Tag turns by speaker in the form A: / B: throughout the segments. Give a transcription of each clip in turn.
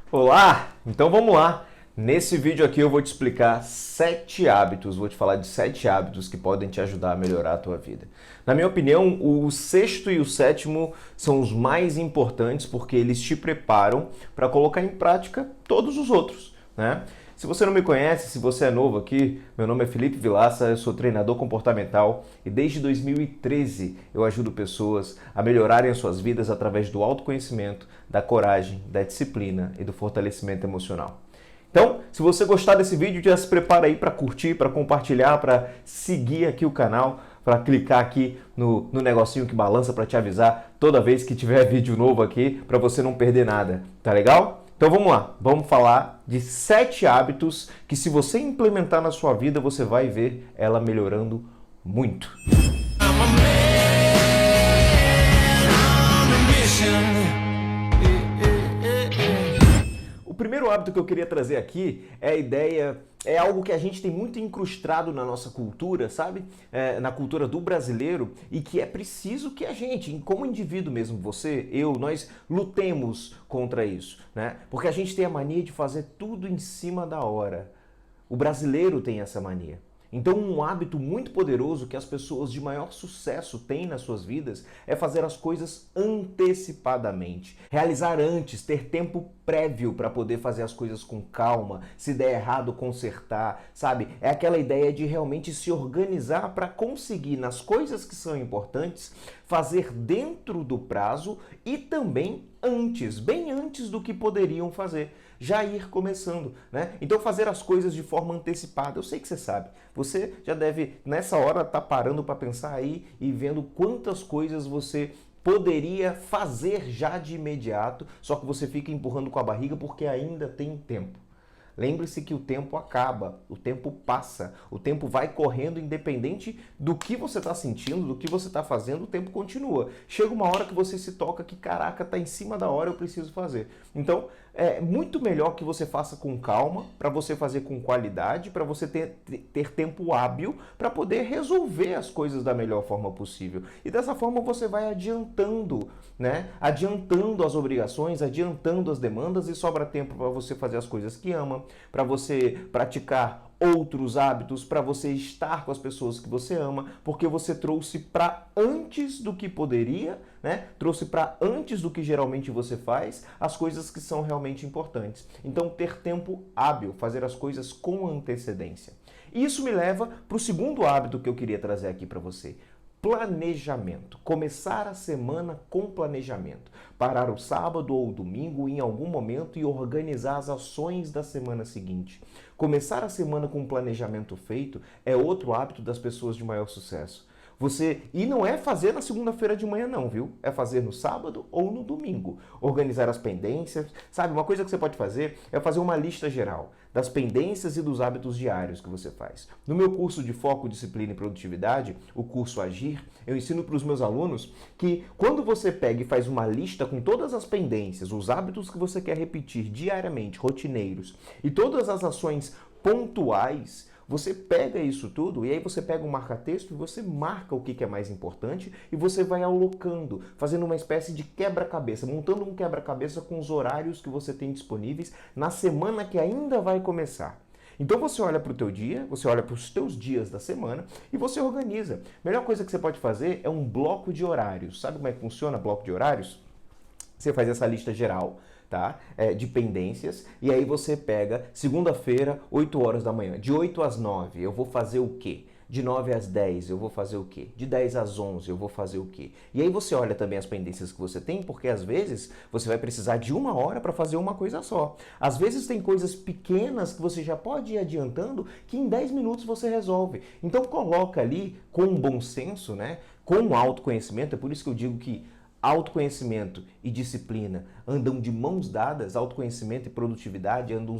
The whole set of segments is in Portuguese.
A: Olá! Então vamos lá. Nesse vídeo aqui eu vou te explicar 7 hábitos, vou te falar de 7 hábitos que podem te ajudar a melhorar a tua vida. Na minha opinião, o sexto e o sétimo são os mais importantes porque eles te preparam para colocar em prática todos os outros, né? Se você não me conhece, se você é novo aqui, meu nome é Felipe Vilaça, eu sou treinador comportamental e desde 2013 eu ajudo pessoas a melhorarem as suas vidas através do autoconhecimento, da coragem, da disciplina e do fortalecimento emocional. Então, se você gostar desse vídeo, já se prepara aí para curtir, para compartilhar, para seguir aqui o canal, para clicar aqui no negocinho que balança para te avisar toda vez que tiver vídeo novo aqui, para você não perder nada, tá legal? Então vamos lá, vamos falar de 7 hábitos que se você implementar na sua vida, você vai ver ela melhorando muito. O primeiro hábito que eu queria trazer aqui é a ideia, é algo que a gente tem muito incrustado na nossa cultura, sabe? Na cultura do brasileiro e que é preciso que a gente, como indivíduo mesmo, você, eu, nós lutemos contra isso, né? Porque a gente tem a mania de fazer tudo em cima da hora. O brasileiro tem essa mania. Então, um hábito muito poderoso que as pessoas de maior sucesso têm nas suas vidas é fazer as coisas antecipadamente. Realizar antes, ter tempo prévio para poder fazer as coisas com calma, se der errado, consertar, sabe? É aquela ideia de realmente se organizar para conseguir, nas coisas que são importantes, fazer dentro do prazo e também antes, bem antes do que poderiam fazer. Já ir começando, né? Então fazer as coisas de forma antecipada. Eu sei que você sabe. Você já deve, nessa hora, estar parando para pensar aí e vendo quantas coisas você poderia fazer já de imediato, só que você fica empurrando com a barriga porque ainda tem tempo. Lembre-se que o tempo acaba, o tempo passa, o tempo vai correndo independente do que você está sentindo, do que você está fazendo, o tempo continua. Chega uma hora que você se toca que, caraca, tá em cima da hora, eu preciso fazer. Então, é muito melhor que você faça com calma, para você fazer com qualidade, para você ter tempo hábil para poder resolver as coisas da melhor forma possível. E dessa forma você vai adiantando, né? Adiantando as obrigações, adiantando as demandas e sobra tempo para você fazer as coisas que ama, para você praticar outros hábitos, para você estar com as pessoas que você ama, porque você trouxe para antes do que poderia, né? Trouxe para antes do que geralmente você faz, as coisas que são realmente importantes. Então, ter tempo hábil, fazer as coisas com antecedência. E isso me leva para o segundo hábito que eu queria trazer aqui para você. Planejamento. Começar a semana com planejamento. Parar o sábado ou o domingo em algum momento e organizar as ações da semana seguinte. Começar a semana com um planejamento feito é outro hábito das pessoas de maior sucesso. E não é fazer na segunda-feira de manhã não, viu? É fazer no sábado ou no domingo. Organizar as pendências. Sabe, uma coisa que você pode fazer é fazer uma lista geral das pendências e dos hábitos diários que você faz. No meu curso de Foco, Disciplina e Produtividade, o curso Agir, eu ensino para os meus alunos que quando você pega e faz uma lista com todas as pendências, os hábitos que você quer repetir diariamente, rotineiros, e todas as ações pontuais, você pega isso tudo e aí você pega um marca-texto e você marca o que é mais importante e você vai alocando, fazendo uma espécie de quebra-cabeça, montando um quebra-cabeça com os horários que você tem disponíveis na semana que ainda vai começar. Então você olha para o teu dia, você olha para os teus dias da semana e você organiza. A melhor coisa que você pode fazer é um bloco de horários. Sabe como é que funciona bloco de horários? Você faz essa lista geral, tá? De pendências, e aí você pega segunda-feira, 8 horas da manhã, de 8 às 9, eu vou fazer o quê? De 9 às 10 eu vou fazer o quê? De 10 às 11 eu vou fazer o quê? E aí você olha também as pendências que você tem, porque às vezes você vai precisar de 1 hora para fazer uma coisa só. Às vezes tem coisas pequenas que você já pode ir adiantando que em 10 minutos você resolve. Então coloca ali com bom senso, né? Com autoconhecimento, é por isso que eu digo que autoconhecimento e disciplina andam de mãos dadas, autoconhecimento e produtividade andam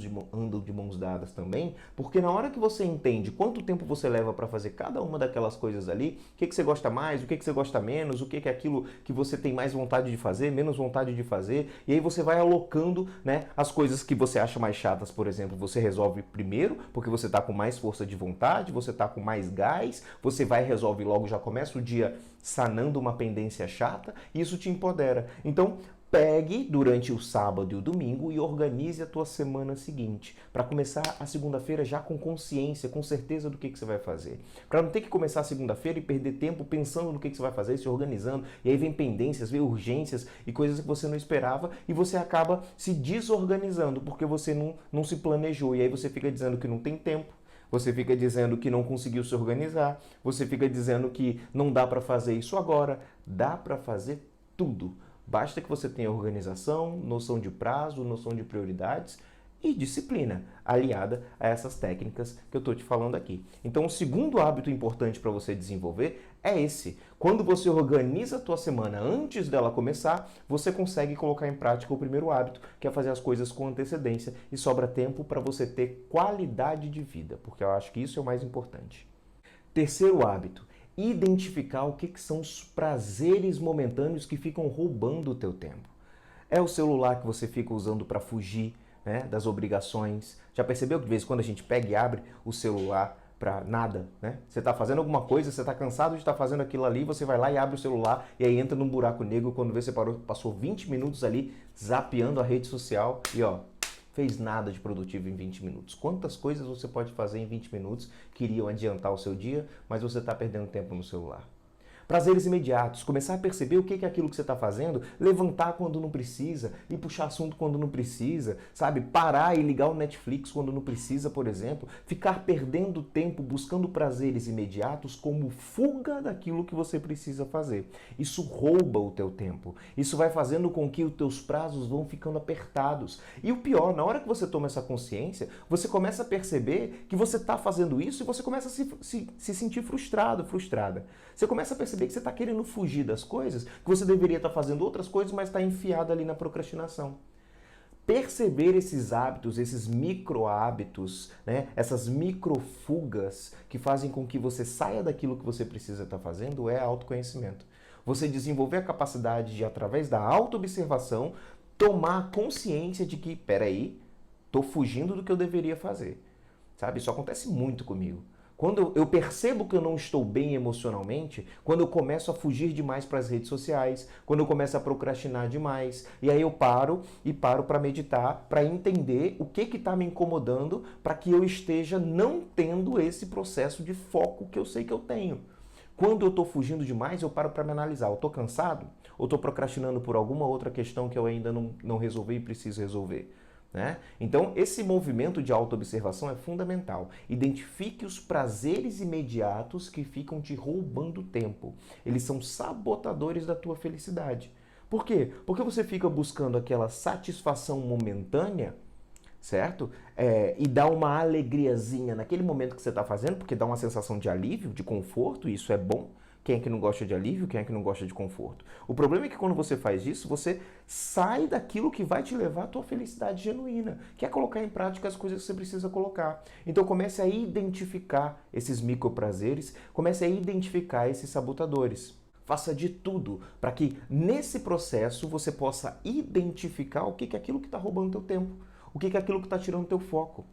A: de mãos dadas também, porque na hora que você entende quanto tempo você leva para fazer cada uma daquelas coisas ali, o que você gosta mais, o que você gosta menos, o que é aquilo que você tem mais vontade de fazer, menos vontade de fazer, e aí você vai alocando, né, as coisas que você acha mais chatas, por exemplo, você resolve primeiro, porque você está com mais força de vontade, você está com mais gás, você vai e resolve logo, já começa o dia sanando uma pendência chata, e isso te empodera. Então, Pegue durante o sábado e o domingo e organize a tua semana seguinte, para começar a segunda-feira já com consciência, com certeza do que você vai fazer. Para não ter que começar a segunda-feira e perder tempo pensando no que você vai fazer, se organizando, e aí vem pendências, vem urgências e coisas que você não esperava e você acaba se desorganizando porque você não se planejou e aí você fica dizendo que não tem tempo. Você fica dizendo que não conseguiu se organizar, você fica dizendo que não dá para fazer isso agora. Dá para fazer tudo. Basta que você tenha organização, noção de prazo, noção de prioridades e disciplina, aliada a essas técnicas que eu estou te falando aqui. Então, o segundo hábito importante para você desenvolver é esse. Quando você organiza a tua semana antes dela começar, você consegue colocar em prática o primeiro hábito, que é fazer as coisas com antecedência e sobra tempo para você ter qualidade de vida, porque eu acho que isso é o mais importante. Terceiro hábito, identificar o que são os prazeres momentâneos que ficam roubando o teu tempo. É o celular que você fica usando para fugir, né, das obrigações. Já percebeu que de vez em quando a gente pega e abre o celular para nada, né? Você está fazendo alguma coisa, você está cansado de estar fazendo aquilo ali, você vai lá e abre o celular e aí entra num buraco negro quando vê você passou 20 minutos ali zapeando a rede social e ó, fez nada de produtivo em 20 minutos. Quantas coisas você pode fazer em 20 minutos que iriam adiantar o seu dia, mas você está perdendo tempo no celular? Prazeres imediatos, começar a perceber o que é aquilo que você está fazendo, levantar quando não precisa e puxar assunto quando não precisa, sabe? Parar e ligar o Netflix quando não precisa, por exemplo. Ficar perdendo tempo buscando prazeres imediatos como fuga daquilo que você precisa fazer. Isso rouba o teu tempo. Isso vai fazendo com que os teus prazos vão ficando apertados. E o pior, na hora que você toma essa consciência, você começa a perceber que você está fazendo isso e você começa a se sentir frustrado, frustrada. Você começa a perceber que você está querendo fugir das coisas, que você deveria estar fazendo outras coisas, mas está enfiado ali na procrastinação. Perceber esses hábitos, esses micro hábitos, né, essas microfugas que fazem com que você saia daquilo que você precisa estar fazendo é autoconhecimento. Você desenvolver a capacidade de, através da autoobservação, tomar consciência de que, peraí, estou fugindo do que eu deveria fazer. Sabe? Isso acontece muito comigo. Quando eu percebo que eu não estou bem emocionalmente, quando eu começo a fugir demais para as redes sociais, quando eu começo a procrastinar demais, e aí eu paro para meditar, para entender o que está me incomodando, para que eu esteja não tendo esse processo de foco que eu sei que eu tenho. Quando eu estou fugindo demais, eu paro para me analisar. Eu estou cansado? Ou estou procrastinando por alguma outra questão que eu ainda não resolvi e preciso resolver? Né? Então, esse movimento de autoobservação é fundamental. Identifique os prazeres imediatos que ficam te roubando tempo. Eles são sabotadores da tua felicidade. Por quê? Porque você fica buscando aquela satisfação momentânea, certo? E dá uma alegriazinha naquele momento que você está fazendo, porque dá uma sensação de alívio, de conforto, e isso é bom. Quem é que não gosta de alívio? Quem é que não gosta de conforto? O problema é que quando você faz isso, você sai daquilo que vai te levar à tua felicidade genuína, que é colocar em prática as coisas que você precisa colocar. Então comece a identificar esses microprazeres, comece a identificar esses sabotadores. Faça de tudo para que nesse processo você possa identificar o que é aquilo que está roubando teu tempo, o que é aquilo que está tirando teu foco.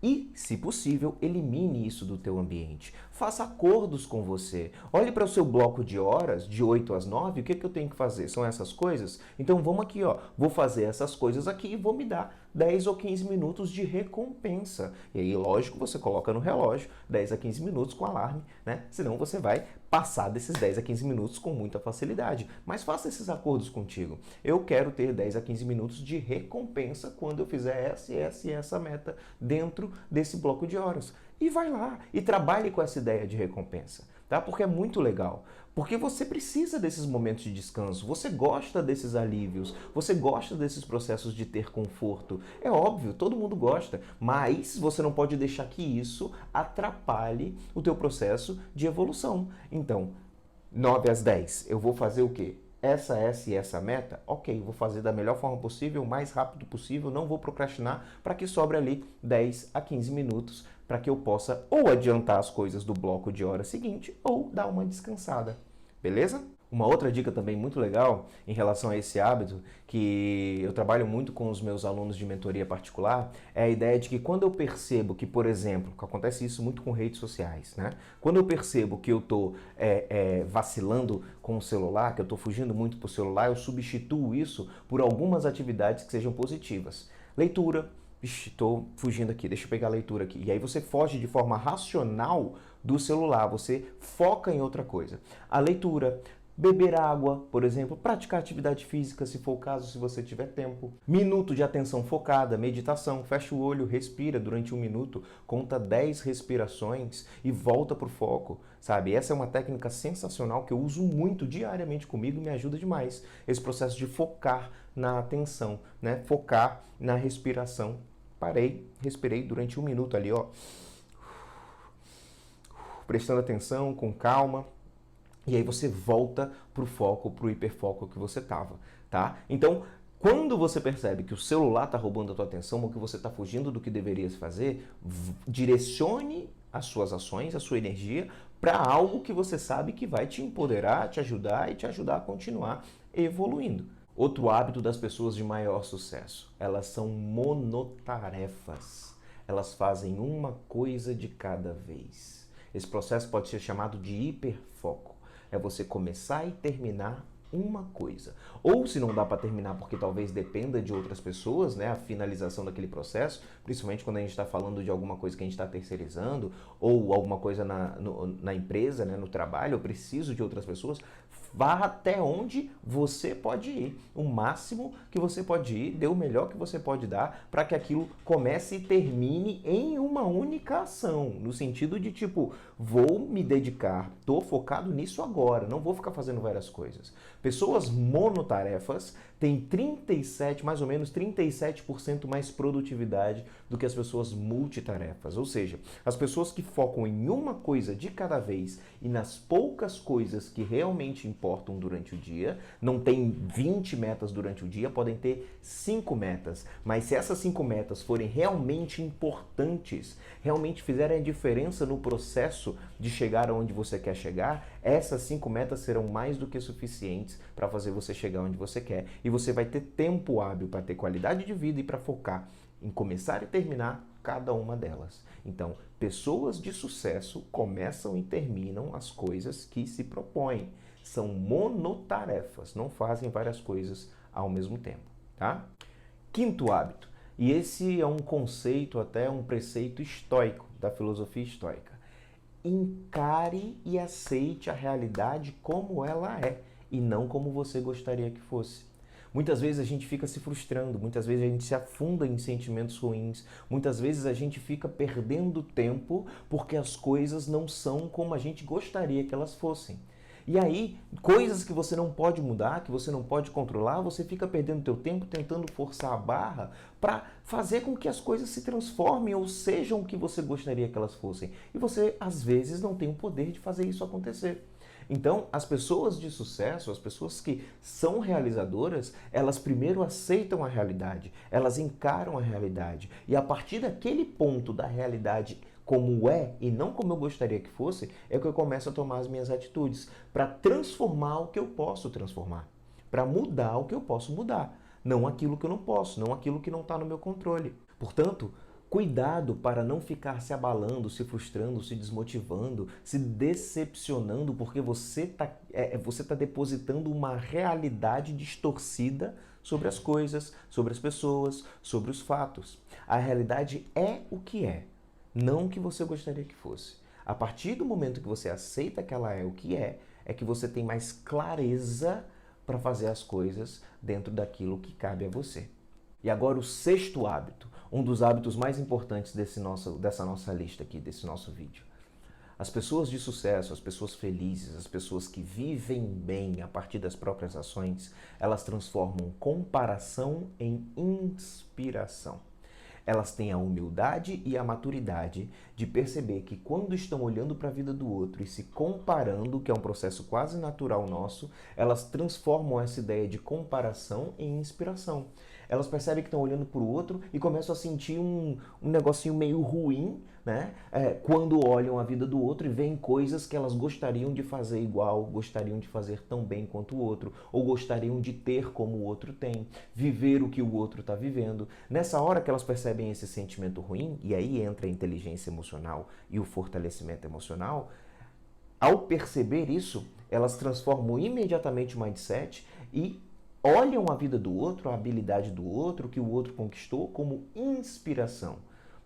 A: E, se possível, elimine isso do teu ambiente. Faça acordos com você. Olhe para o seu bloco de horas, de 8 às 9, o que eu tenho que fazer? São essas coisas? Então vamos aqui, ó. Vou fazer essas coisas aqui e vou me dar 10 ou 15 minutos de recompensa. E aí, lógico, você coloca no relógio 10 a 15 minutos com alarme, né? Senão você vai passar desses 10 a 15 minutos com muita facilidade. Mas faça esses acordos contigo. Eu quero ter 10 a 15 minutos de recompensa quando eu fizer essa e essa meta dentro desse bloco de horas. E vai lá e trabalhe com essa ideia de recompensa, tá? Porque é muito legal. Porque você precisa desses momentos de descanso, você gosta desses alívios, você gosta desses processos de ter conforto. É óbvio, todo mundo gosta, mas você não pode deixar que isso atrapalhe o teu processo de evolução. Então, 9 às 10, eu vou fazer o quê? Essa e essa meta? Ok, vou fazer da melhor forma possível, o mais rápido possível, não vou procrastinar para que sobre ali 10 a 15 minutos para que eu possa ou adiantar as coisas do bloco de hora seguinte ou dar uma descansada. Beleza? Uma outra dica também muito legal em relação a esse hábito, que eu trabalho muito com os meus alunos de mentoria particular, é a ideia de que quando eu percebo que, por exemplo, que acontece isso muito com redes sociais, né? Quando eu percebo que eu estou vacilando com o celular, que eu estou fugindo muito para o celular, eu substituo isso por algumas atividades que sejam positivas. Leitura. Ixi, estou fugindo aqui, deixa eu pegar a leitura aqui. E aí você foge de forma racional do celular, você foca em outra coisa. A leitura, beber água, por exemplo, praticar atividade física, se for o caso, se você tiver tempo. Minuto de atenção focada, meditação, fecha o olho, respira durante 1 minuto, conta 10 respirações e volta para o foco, sabe? Essa é uma técnica sensacional que eu uso muito diariamente comigo e me ajuda demais. Esse processo de focar na atenção, né? Focar na respiração. Parei, respirei durante 1 minuto ali, ó. Prestando atenção, com calma. E aí você volta pro foco, pro hiperfoco que você tava, tá? Então, quando você percebe que o celular tá roubando a tua atenção ou que você tá fugindo do que deverias fazer, direcione as suas ações, a sua energia para algo que você sabe que vai te empoderar, te ajudar e te ajudar a continuar evoluindo. Outro hábito das pessoas de maior sucesso, elas são monotarefas. Elas fazem uma coisa de cada vez. Esse processo pode ser chamado de hiperfoco. É você começar e terminar uma coisa. Ou se não dá para terminar porque talvez dependa de outras pessoas, né, a finalização daquele processo, principalmente quando a gente está falando de alguma coisa que a gente está terceirizando ou alguma coisa na empresa, né, no trabalho, eu preciso de outras pessoas, vá até onde você pode ir. O máximo que você pode ir, dê o melhor que você pode dar para que aquilo comece e termine em uma única ação. No sentido de tipo, vou me dedicar, estou focado nisso agora, não vou ficar fazendo várias coisas. Pessoas monotarefas têm mais ou menos 37% mais produtividade do que as pessoas multitarefas. Ou seja, as pessoas que focam em uma coisa de cada vez e nas poucas coisas que realmente importam durante o dia, não tem 20 metas durante o dia, podem ter 5 metas. Mas se essas 5 metas forem realmente importantes, realmente fizerem a diferença no processo de chegar aonde você quer chegar, essas 5 metas serão mais do que suficientes para fazer você chegar onde você quer. E você vai ter tempo hábil para ter qualidade de vida e para focar em começar e terminar cada uma delas. Então, pessoas de sucesso começam e terminam as coisas que se propõem. São monotarefas, não fazem várias coisas ao mesmo tempo, tá? Quinto hábito, e esse é um conceito, até um preceito estoico, da filosofia estoica. Encare e aceite a realidade como ela é e não como você gostaria que fosse. Muitas vezes a gente fica se frustrando, muitas vezes a gente se afunda em sentimentos ruins, muitas vezes a gente fica perdendo tempo porque as coisas não são como a gente gostaria que elas fossem. E aí, coisas que você não pode mudar, que você não pode controlar, você fica perdendo teu tempo tentando forçar a barra para fazer com que as coisas se transformem ou sejam o que você gostaria que elas fossem. E você, às vezes, não tem o poder de fazer isso acontecer. Então, as pessoas de sucesso, as pessoas que são realizadoras, elas primeiro aceitam a realidade, elas encaram a realidade. E a partir daquele ponto da realidade como é e não como eu gostaria que fosse, é que eu começo a tomar as minhas atitudes para transformar o que eu posso transformar, para mudar o que eu posso mudar, não aquilo que eu não posso, não aquilo que não está no meu controle. Portanto, cuidado para não ficar se abalando, se frustrando, se desmotivando, se decepcionando, porque você tá depositando uma realidade distorcida sobre as coisas, sobre as pessoas, sobre os fatos. A realidade é o que é, não o que você gostaria que fosse. A partir do momento que você aceita que ela é o que é que você tem mais clareza para fazer as coisas dentro daquilo que cabe a você. E agora o sexto hábito, um dos hábitos mais importantes dessa nossa lista aqui, desse nosso vídeo. As pessoas de sucesso, as pessoas felizes, as pessoas que vivem bem a partir das próprias ações, elas transformam comparação em inspiração. Elas têm a humildade e a maturidade de perceber que quando estão olhando para a vida do outro e se comparando, que é um processo quase natural nosso, elas transformam essa ideia de comparação em inspiração. Elas percebem que estão olhando para o outro e começam a sentir um negocinho meio ruim, né? Quando olham a vida do outro e veem coisas que elas gostariam de fazer igual, gostariam de fazer tão bem quanto o outro, ou gostariam de ter como o outro tem, viver o que o outro está vivendo. Nessa hora que elas percebem esse sentimento ruim, e aí entra a inteligência emocional e o fortalecimento emocional, ao perceber isso, elas transformam imediatamente o mindset e olham a vida do outro, a habilidade do outro, o que o outro conquistou, como inspiração.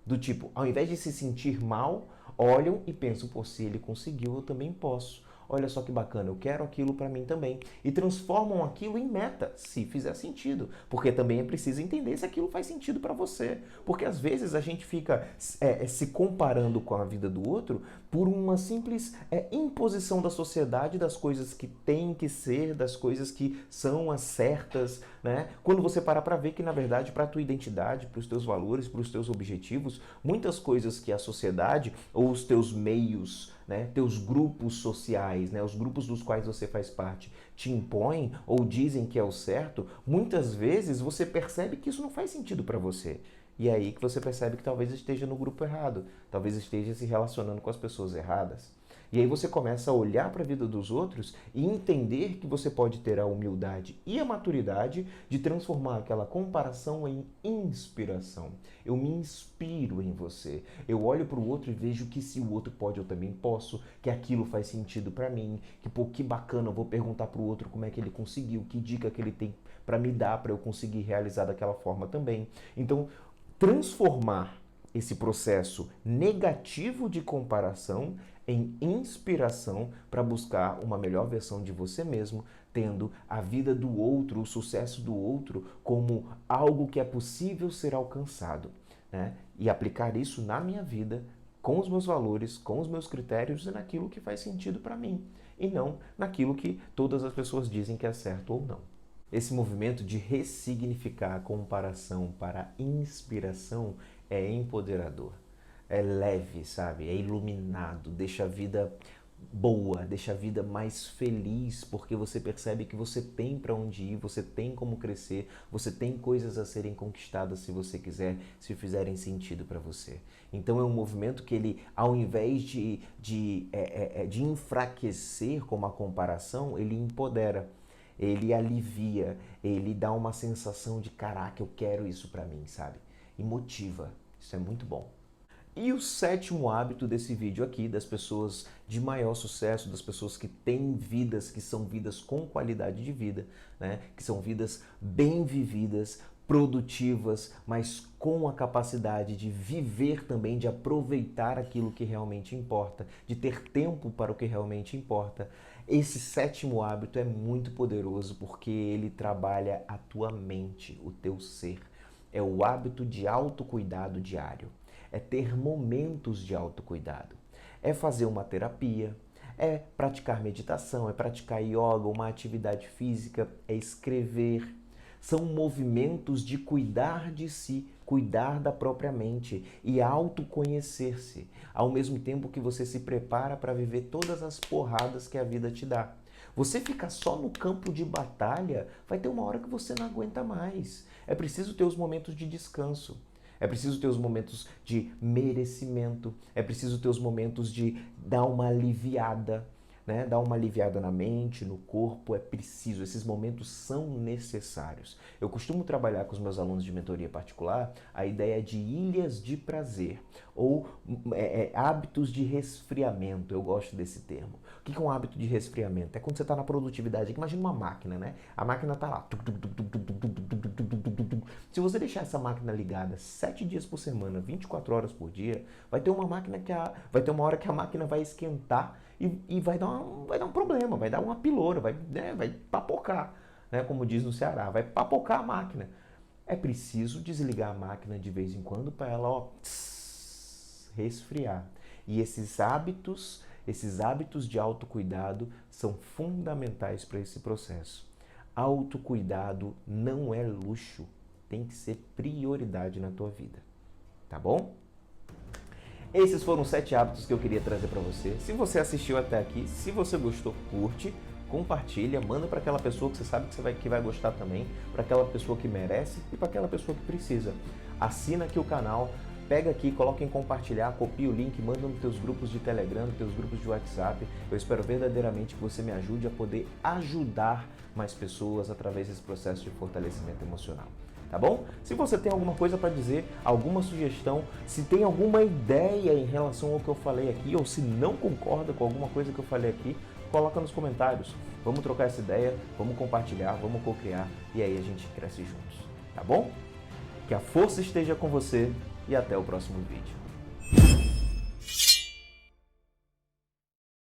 A: Do tipo, ao invés de se sentir mal, olham e pensam, pô, se ele conseguiu, eu também posso. Olha só que bacana, eu quero aquilo para mim também. E transformam aquilo em meta, se fizer sentido. Porque também é preciso entender se aquilo faz sentido para você. Porque às vezes a gente fica se comparando com a vida do outro por uma simples imposição da sociedade das coisas que tem que ser, das coisas que são as certas, né? Quando você para ver que, na verdade, para a tua identidade, para os teus valores, para os teus objetivos, muitas coisas que a sociedade ou os teus meios, né, teus grupos sociais, né, os grupos dos quais você faz parte, te impõem ou dizem que é o certo, muitas vezes você percebe que isso não faz sentido para você. E é aí que você percebe que talvez esteja no grupo errado, talvez esteja se relacionando com as pessoas erradas. E aí você começa a olhar para a vida dos outros e entender que você pode ter a humildade e a maturidade de transformar aquela comparação em inspiração. Eu me inspiro em você. Eu olho para o outro e vejo que se o outro pode, eu também posso, que aquilo faz sentido para mim, que pô, que bacana, eu vou perguntar para o outro como é que ele conseguiu, que dica que ele tem para me dar para eu conseguir realizar daquela forma também. Então, transformar esse processo negativo de comparação em inspiração para buscar uma melhor versão de você mesmo, tendo a vida do outro, o sucesso do outro como algo que é possível ser alcançado, né? E aplicar isso na minha vida, com os meus valores, com os meus critérios e naquilo que faz sentido para mim, e não naquilo que todas as pessoas dizem que é certo ou não. Esse movimento de ressignificar a comparação para inspiração é empoderador, é leve, sabe? É iluminado, deixa a vida boa, deixa a vida mais feliz, porque você percebe que você tem para onde ir, você tem como crescer, você tem coisas a serem conquistadas se você quiser, se fizerem sentido para você. Então é um movimento que ele, ao invés de enfraquecer como a comparação, ele empodera. Ele alivia, ele dá uma sensação de caraca, eu quero isso pra mim, sabe? E motiva. Isso é muito bom. E o sétimo hábito desse vídeo aqui, das pessoas de maior sucesso, das pessoas que têm vidas, que são vidas com qualidade de vida, né? Que são vidas bem vividas, produtivas, mas com a capacidade de viver também, de aproveitar aquilo que realmente importa, de ter tempo para o que realmente importa. Esse sétimo hábito é muito poderoso porque ele trabalha a tua mente, o teu ser. É o hábito de autocuidado diário. É ter momentos de autocuidado. É fazer uma terapia, é praticar meditação, é praticar yoga, uma atividade física, é escrever. São movimentos de cuidar de si, cuidar da própria mente e autoconhecer-se, ao mesmo tempo que você se prepara para viver todas as porradas que a vida te dá. Você ficar só no campo de batalha, vai ter uma hora que você não aguenta mais. É preciso ter os momentos de descanso. É preciso ter os momentos de merecimento. É preciso ter os momentos de dar uma aliviada, né? Dar uma aliviada na mente, no corpo, é preciso. Esses momentos são necessários. Eu costumo trabalhar com os meus alunos de mentoria particular a ideia de ilhas de prazer ou hábitos de resfriamento. Eu gosto desse termo. O que é um hábito de resfriamento? É quando você está na produtividade. Imagina uma máquina, né? A máquina está lá. Se você deixar essa máquina ligada 7 dias por semana, 24 horas por dia, vai ter uma hora que a máquina vai esquentar e vai dar um problema, vai dar uma piloura, vai papocar, né? Como diz no Ceará, vai papocar a máquina. É preciso desligar a máquina de vez em quando para ela resfriar. E esses hábitos de autocuidado são fundamentais para esse processo. Autocuidado não é luxo, tem que ser prioridade na tua vida, tá bom? Esses foram os 7 hábitos que eu queria trazer para você. Se você assistiu até aqui, se você gostou, curte, compartilha, manda para aquela pessoa que você sabe que vai gostar também, para aquela pessoa que merece e para aquela pessoa que precisa. Assina aqui o canal, pega aqui, coloca em compartilhar, copia o link, manda nos teus grupos de Telegram, nos teus grupos de WhatsApp. Eu espero verdadeiramente que você me ajude a poder ajudar mais pessoas através desse processo de fortalecimento emocional. Tá bom? Se você tem alguma coisa para dizer, alguma sugestão, se tem alguma ideia em relação ao que eu falei aqui, ou se não concorda com alguma coisa que eu falei aqui, coloca nos comentários. Vamos trocar essa ideia, vamos compartilhar, vamos co-criar e aí a gente cresce juntos. Tá bom? Que a força esteja com você e até o próximo vídeo.